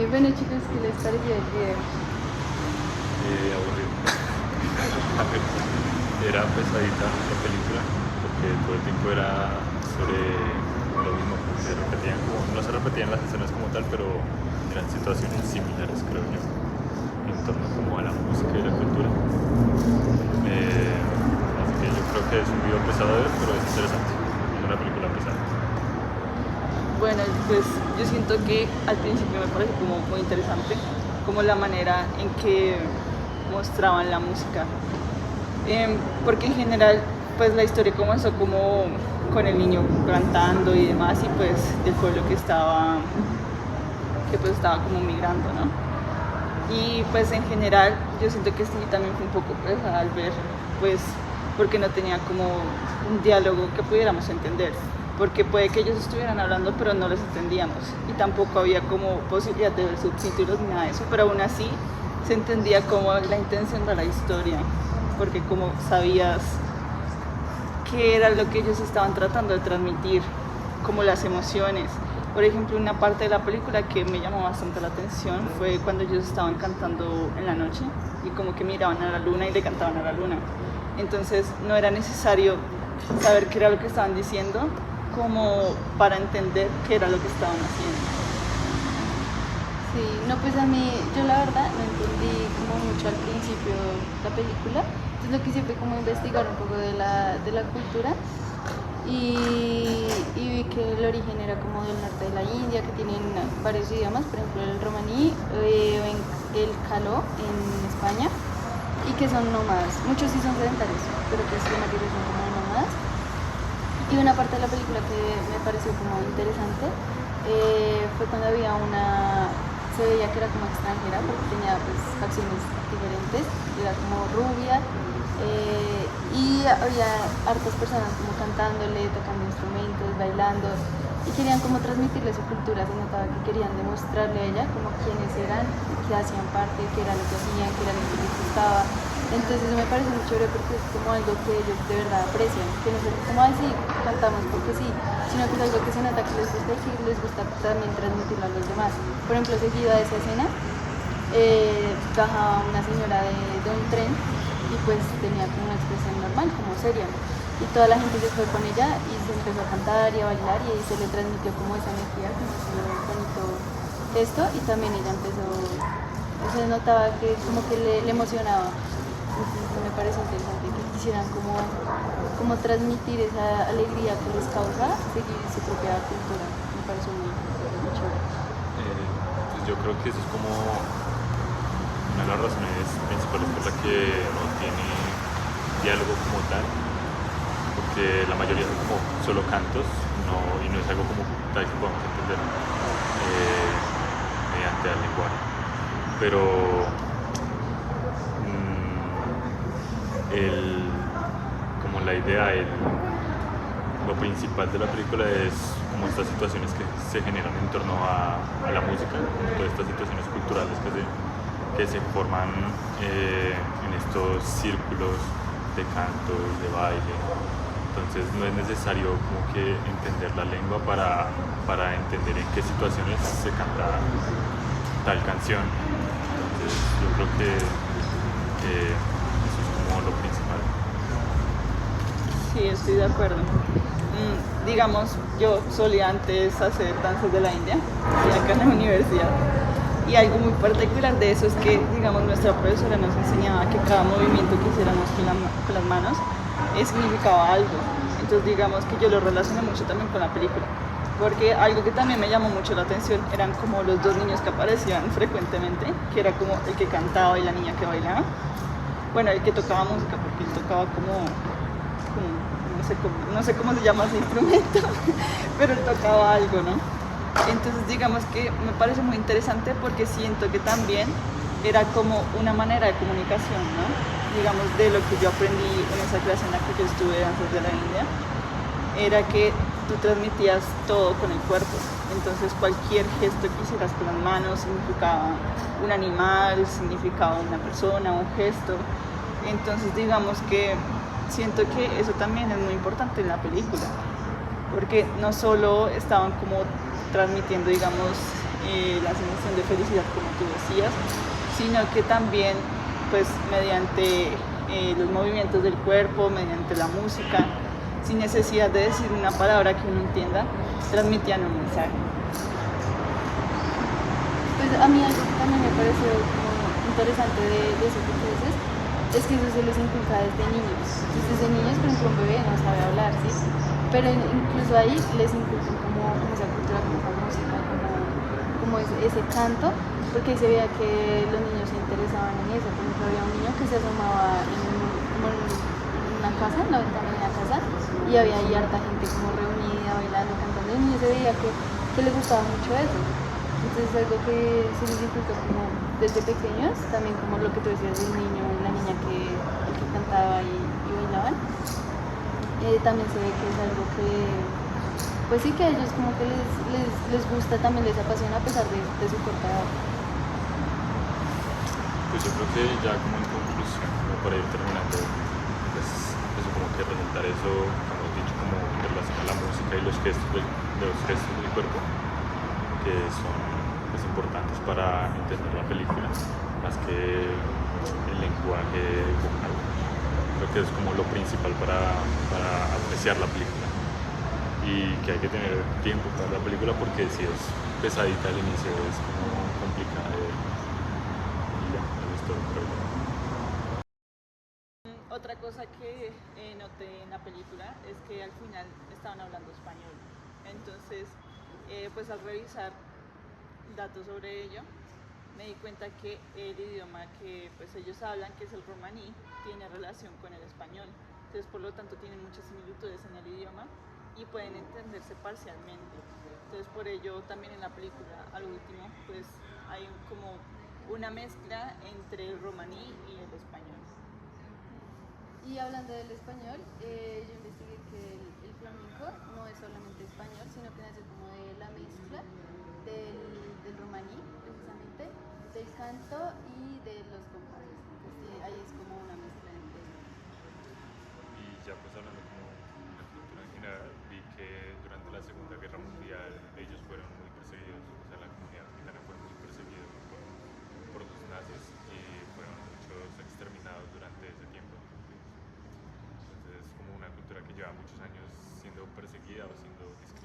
Bueno chicos, ¿qué les pareció el video? Aburrido. Era pesadita la película porque todo el tiempo era sobre lo mismo, como se repetían, como, no se repetían las escenas como tal, pero eran situaciones similares, creo yo, en torno como a la música y la cultura. Así que yo creo que es un video pesado de ver, pero es interesante. Es una película pesada. Bueno, pues yo siento que al principio me pareció como muy interesante, como la manera en que mostraban la música. Porque en general, pues la historia comenzó como con el niño cantando y demás, y pues del pueblo que pues estaba como migrando, ¿no? Y pues en general yo siento que sí también fue un poco pesada al ver, pues porque no tenía como un diálogo que pudiéramos entender, porque puede que ellos estuvieran hablando pero no los entendíamos, y tampoco había como posibilidad de ver subtítulos ni nada de eso, pero aún así se entendía como la intención de la historia, porque como sabías qué era lo que ellos estaban tratando de transmitir, como las emociones. Por ejemplo, una parte de la película que me llamó bastante la atención fue cuando ellos estaban cantando en la noche y como que miraban a la luna y le cantaban a la luna. Entonces no era necesario saber qué era lo que estaban diciendo como para entender qué era lo que estaban haciendo. Sí, no, pues a mí, yo la verdad no entendí como mucho al principio la película, entonces lo que hice fue como investigar un poco de la cultura y vi que el origen era como del norte de la India, que tienen varios idiomas, por ejemplo el romaní, el caló en España, y que son nómadas, muchos sí son sedentarios, pero pues la mayoría son como nómadas. Y una parte de la película que me pareció como interesante fue cuando había se veía que era como extranjera porque tenía pues facciones diferentes, era como rubia, y había hartas personas como cantándole, tocando instrumentos, bailando, y querían como transmitirle su cultura. Se notaba que querían demostrarle a ella como quiénes eran, qué hacían parte, qué era lo que hacían, qué era lo que les gustaba. Entonces me parece muy chévere porque es como algo que ellos de verdad aprecian, que no es como así, cantamos porque sí, sino que es algo que se nota que les gusta y que les gusta también transmitirlo a los demás. Por ejemplo, seguido a esa escena, bajaba una señora de un tren y pues tenía como una expresión normal, como seria, y toda la gente se fue con ella y se empezó a cantar y a bailar y se le transmitió como esa energía, como ese bonito gesto, y también ella empezó, se notaba que como que le emocionaba. Entonces me parece interesante que quisieran como transmitir esa alegría que les causa seguir su propia cultura. Me parece muy chévere. Pues yo creo que eso es como una de las razones principales por la que no tiene diálogo como tal, porque la mayoría son como solo cantos, y no es algo como tal que podamos entender mediante el lenguaje. Pero como la idea, lo principal de la película es como estas situaciones que se generan en torno a la música, como todas estas situaciones culturales que se forman en estos círculos de canto y de baile. Entonces no es necesario como que entender la lengua para entender en qué situaciones se canta tal canción. Entonces yo creo que eso es como lo principal. Sí, estoy de acuerdo. Digamos, yo solía antes hacer danzas de la India, y acá en la universidad. Y algo muy particular de eso es que, digamos, nuestra profesora nos enseñaba que cada movimiento que hiciéramos con las manos significaba algo. Entonces, digamos que yo lo relacioné mucho también con la película. Porque algo que también me llamó mucho la atención eran como los dos niños que aparecían frecuentemente, que era como el que cantaba y la niña que bailaba. Bueno, el que tocaba música, porque él tocaba como no sé cómo se llama ese instrumento, pero él tocaba algo, ¿no? Entonces digamos que me parece muy interesante porque siento que también era como una manera de comunicación, ¿no? Digamos, de lo que yo aprendí en esa clase en la que yo estuve danzas de la India, era que tú transmitías todo con el cuerpo. Entonces cualquier gesto que hicieras con las manos significaba un animal, significaba una persona, un gesto. Entonces digamos que siento que eso también es muy importante en la película, porque no solo estaban como transmitiendo, digamos, la sensación de felicidad, como tú decías, sino que también, pues, mediante los movimientos del cuerpo, mediante la música, sin necesidad de decir una palabra que uno entienda, transmitían un mensaje. Pues a mí algo que también me pareció como interesante de eso que tú dices es que eso se les inculca desde niños. Entonces desde niños, por ejemplo, un bebé no sabe hablar, ¿sí? Pero incluso ahí les inculcan como esa cultura, como esa música, como ese canto, porque ahí se veía que los niños se interesaban en eso. Por ejemplo, había un niño que se asomaba como en una casa, en la ventana de una casa, y había ahí harta gente como reunida, bailando, cantando, y el niño se veía que le gustaba mucho eso. Entonces algo que se les inculca como desde pequeños, también como lo que tú decías del niño y la niña que cantaba y bailaban, también se ve que es algo que, pues sí, que a ellos como que les gusta, también les apasiona a pesar de su corta edad. Pues yo creo que ya como en conclusión, como para ir terminando, pues eso como que resaltar eso, como he dicho, como en relación a la música y los gestos del cuerpo, que son pues, importantes para entender la película, más que el lenguaje vocal. Creo que es como lo principal para apreciar la película. Y que hay que tener tiempo para la película porque si es pesadita al inicio es como complicada de ver. Y ya, eso es todo, creo yo. Otra cosa que noté en la película es que al final estaban hablando español. Entonces, pues al revisar datos sobre ello, me di cuenta que el idioma que pues ellos hablan, que es el romaní, tiene relación con el español. Entonces, por lo tanto, tienen muchas similitudes en el idioma y pueden entenderse parcialmente. Entonces, por ello, también en la película, al último, pues hay como una mezcla entre el romaní y el español. Y hablando del español, yo investigué que el flamenco no es solamente español, sino que nace como de la mezcla del romaní, precisamente, del canto y de los compases. Entonces ahí es como una mezcla entre eso. Y ya pues hablando como de la cultura en general, vi que durante la Segunda Guerra Mundial ellos fueron muy perseguidos, o sea, la comunidad gitana fue muy perseguida por los nazis y fueron muchos exterminados durante ese tiempo. Entonces es como una cultura que lleva muchos años siendo perseguida o siendo discriminada